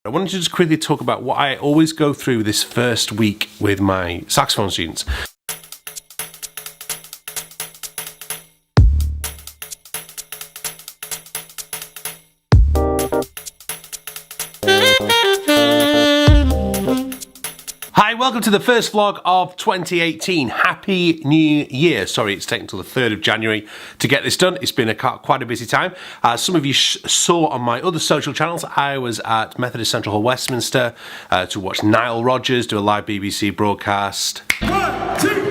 I wanted to just quickly talk about what I always go through this first week with my saxophone students. Hi, welcome to the first vlog of 2018. Happy New Year. Sorry, it's taken until the 3rd of January to get this done. It's been quite a busy time. Some of you saw on my other social channels, I was at Methodist Central Hall, Westminster, to watch Nile Rodgers do a live BBC broadcast. 1, 2,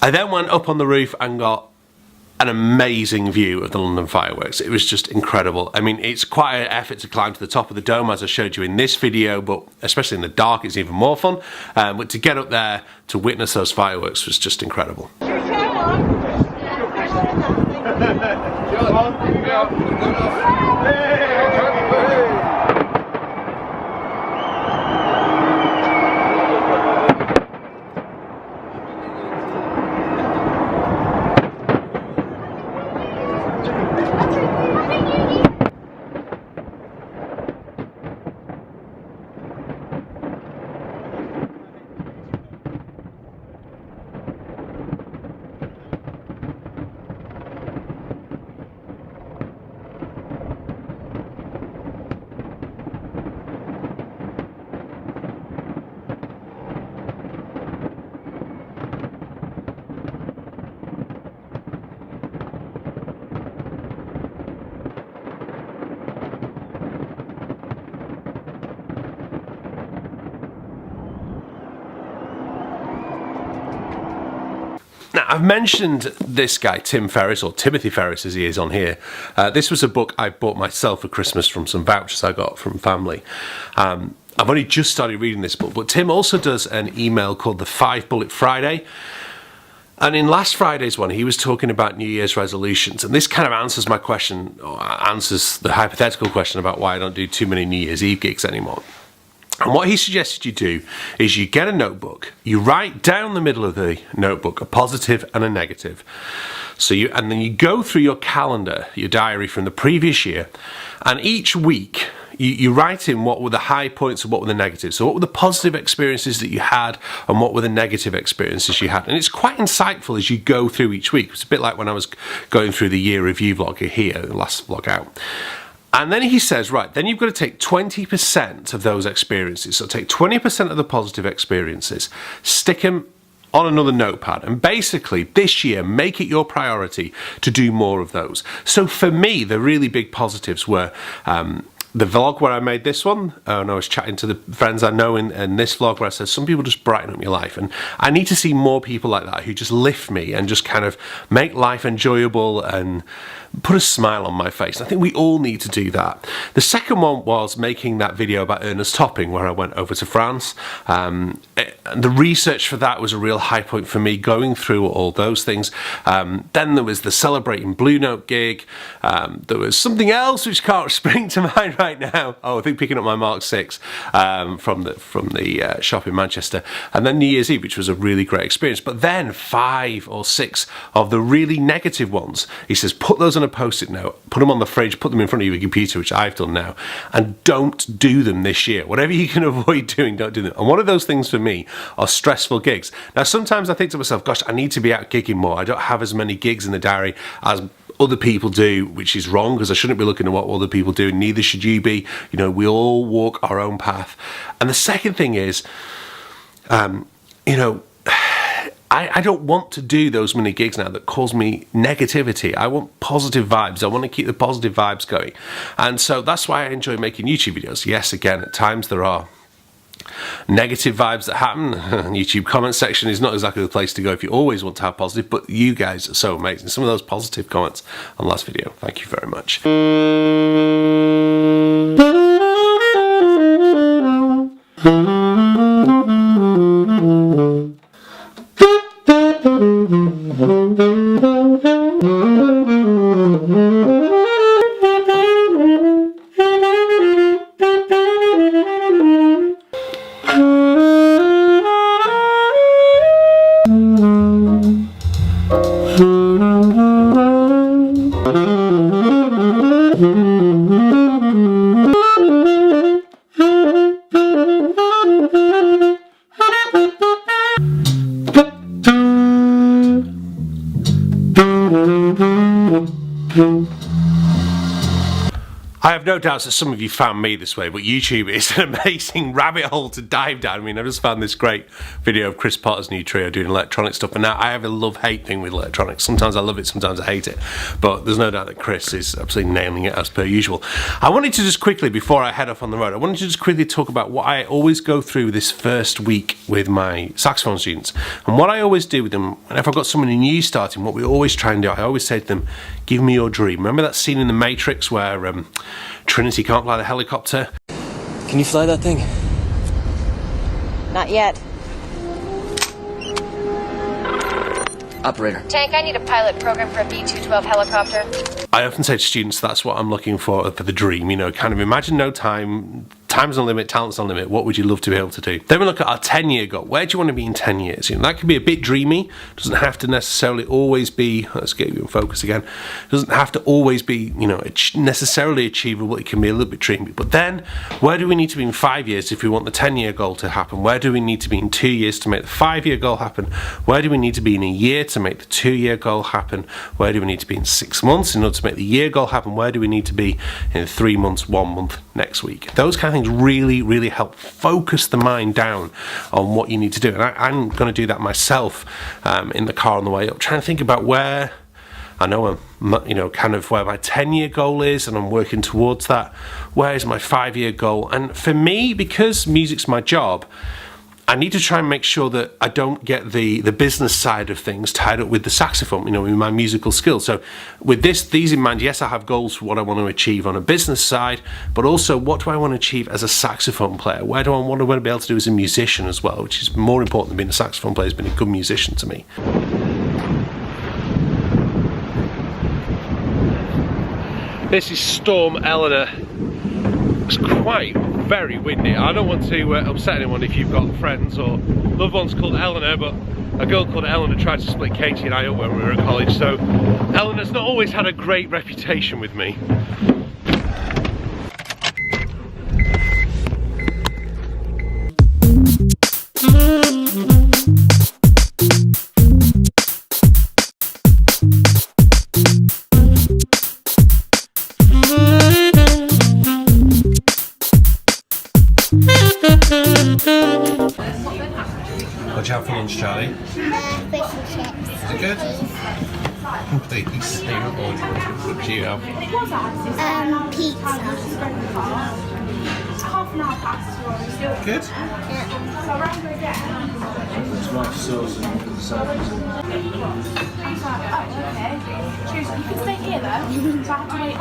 I then went up on the roof and got an amazing view of the London fireworks. It was just incredible. I mean, it's quite an effort to climb to the top of the dome, as I showed you in this video, but especially in the dark, it's even more fun. But to get up there to witness those fireworks was just incredible. Now, I've mentioned this guy, Tim Ferriss, or Timothy Ferriss as he is on here. This was a book I bought myself for Christmas from some vouchers I got from family. I've only just started reading this book, but Tim also does an email called the 5 Bullet Friday. And in last Friday's one, he was talking about New Year's resolutions. And this kind of answers my question, or answers the hypothetical question about why I don't do too many New Year's Eve gigs anymore. And what he suggested you do is you get a notebook, you write down the middle of the notebook a positive and a negative. And then you go through your calendar, your diary from the previous year, and each week you write in what were the high points and what were the negatives. So what were the positive experiences that you had and what were the negative experiences you had. And it's quite insightful as you go through each week. It's a bit like when I was going through the year review vlog here, the last vlog out. And then he says, right, then you've got to take 20% of those experiences. So take 20% of the positive experiences, stick them on another notepad, and basically this year make it your priority to do more of those. So for me, the really big positives were the vlog where I made this one, and I was chatting to the friends I know in this vlog where I said, some people just brighten up your life, and I need to see more people like that who just lift me and just kind of make life enjoyable and put a smile on my face. I think we all need to do that. The second one was making that video about Ernest Topping where I went over to France. And the research for that was a real high point for me, going through all those things. Then there was the Celebrating Blue Note gig. There was something else which can't spring to mind right now. Oh, I think picking up my Mark VI from the shop in Manchester. And then New Year's Eve, which was a really great experience. But then 5 or 6 of the really negative ones, he says, put those on a post-it note, put them on the fridge, put them in front of your computer, which I've done now, and don't do them this year. Whatever you can avoid doing, don't do them. And one of those things for me are stressful gigs. Now, sometimes I think to myself, gosh, I need to be out gigging more. I don't have as many gigs in the diary as other people do, which is wrong, because I shouldn't be looking at what other people do, and neither should you be. You know, we all walk our own path. And the second thing is, you know, I don't want to do those many gigs now that cause me negativity. I want positive vibes. I want to keep the positive vibes going. And so that's why I enjoy making YouTube videos. Yes, again, at times there are negative vibes that happen. YouTube comment section is not exactly the place to go if you always want to have positive, but you guys are so amazing. Some of those positive comments on the last video, thank you very much. I have no doubts that some of you found me this way, but YouTube is an amazing rabbit hole to dive down. I mean, I just found this great video of Chris Potter's new trio doing electronic stuff, and now I have a love-hate thing with electronics. Sometimes I love it, sometimes I hate it, but there's no doubt that Chris is absolutely nailing it as per usual. I wanted to just quickly, before I head off on the road, I wanted to just quickly talk about what I always go through this first week with my saxophone students, and what I always do with them, whenever I've got someone new starting, what we always try and do, I always say to them, give me your dream. Remember that scene in The Matrix where Trinity can't fly the helicopter? Can you fly that thing? Not yet. Operator. Tank, I need a pilot program for a B-212 helicopter. I often say to students, that's what I'm looking for the dream, you know, kind of imagine no time, time's on limit, talent's on limit, what would you love to be able to do? Then we look at our 10-year goal. Where do you want to be in 10 years? You know, that can be a bit dreamy, doesn't have to necessarily always be, let's get you in focus again, doesn't have to always be, you know, necessarily achievable, it can be a little bit dreamy. But then, where do we need to be in 5 years if we want the 10-year goal to happen? Where do we need to be in 2 years to make the 5-year goal happen? Where do we need to be in a year to make the 2-year goal happen? Where do we need to be in 6 months in order to make the year goal happen? Where do we need to be in 3 months, 1 month, next week? Those kind of things really help focus the mind down on what you need to do. And I'm going to do that myself in the car on the way up, trying to think about where I know I'm, you know, kind of where my 10-year goal is, and I'm working towards that. Where is my 5-year goal? And for me, because music's my job, I need to try and make sure that I don't get the business side of things tied up with the saxophone, you know, with my musical skills. So with these in mind, yes, I have goals for what I want to achieve on a business side, but also what do I want to achieve as a saxophone player? What do I want to be able to do as a musician as well, which is more important than being a saxophone player, is being a good musician to me. This is Storm Eleanor. It's quite very windy. I don't want to upset anyone if you've got friends or loved ones called Eleanor, but a girl called Eleanor tried to split Katie and I up when we were at college, so Eleanor's not always had a great reputation with me. What'd you have for lunch, Charlie? Fish and chips. Is it good? Please, what do you have? Pizza. Good? Tomato sauce and salads. You can stay here though, so I have to wait.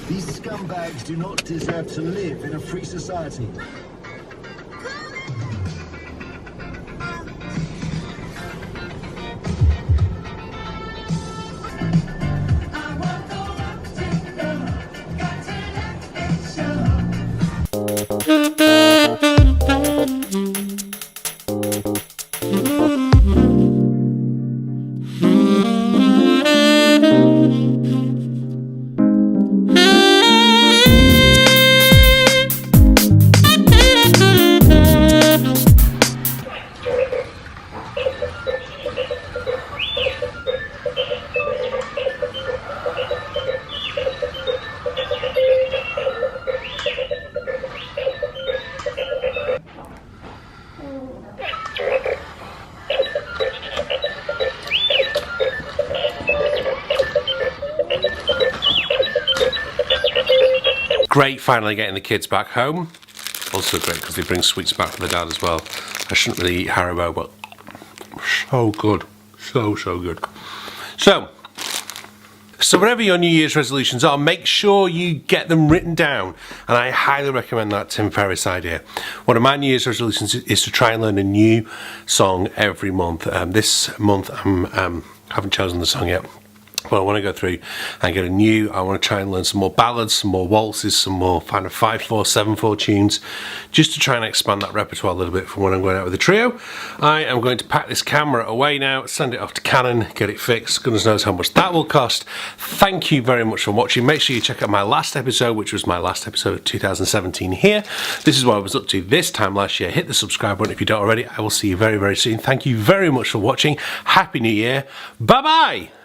These scumbags do not deserve to live in a free society. Great finally getting the kids back home. Also great because they bring sweets back for the dad as well. I shouldn't really eat Haribo, but so good. So good. So whatever your New Year's resolutions are, make sure you get them written down. And I highly recommend that Tim Ferriss idea. One of my New Year's resolutions is to try and learn a new song every month. This month I haven't chosen the song yet. But I want to go through and get a new, I want to try and learn some more ballads, some more waltzes, some more kind of 5/4, 7/4 tunes, just to try and expand that repertoire a little bit for when I'm going out with the trio. I am going to pack this camera away now, send it off to Canon, get it fixed. Goodness knows how much that will cost. Thank you very much for watching. Make sure you check out my last episode, which was my last episode of 2017 here. This is what I was up to this time last year. Hit the subscribe button if you don't already. I will see you very, very soon. Thank you very much for watching. Happy New Year. Bye-bye.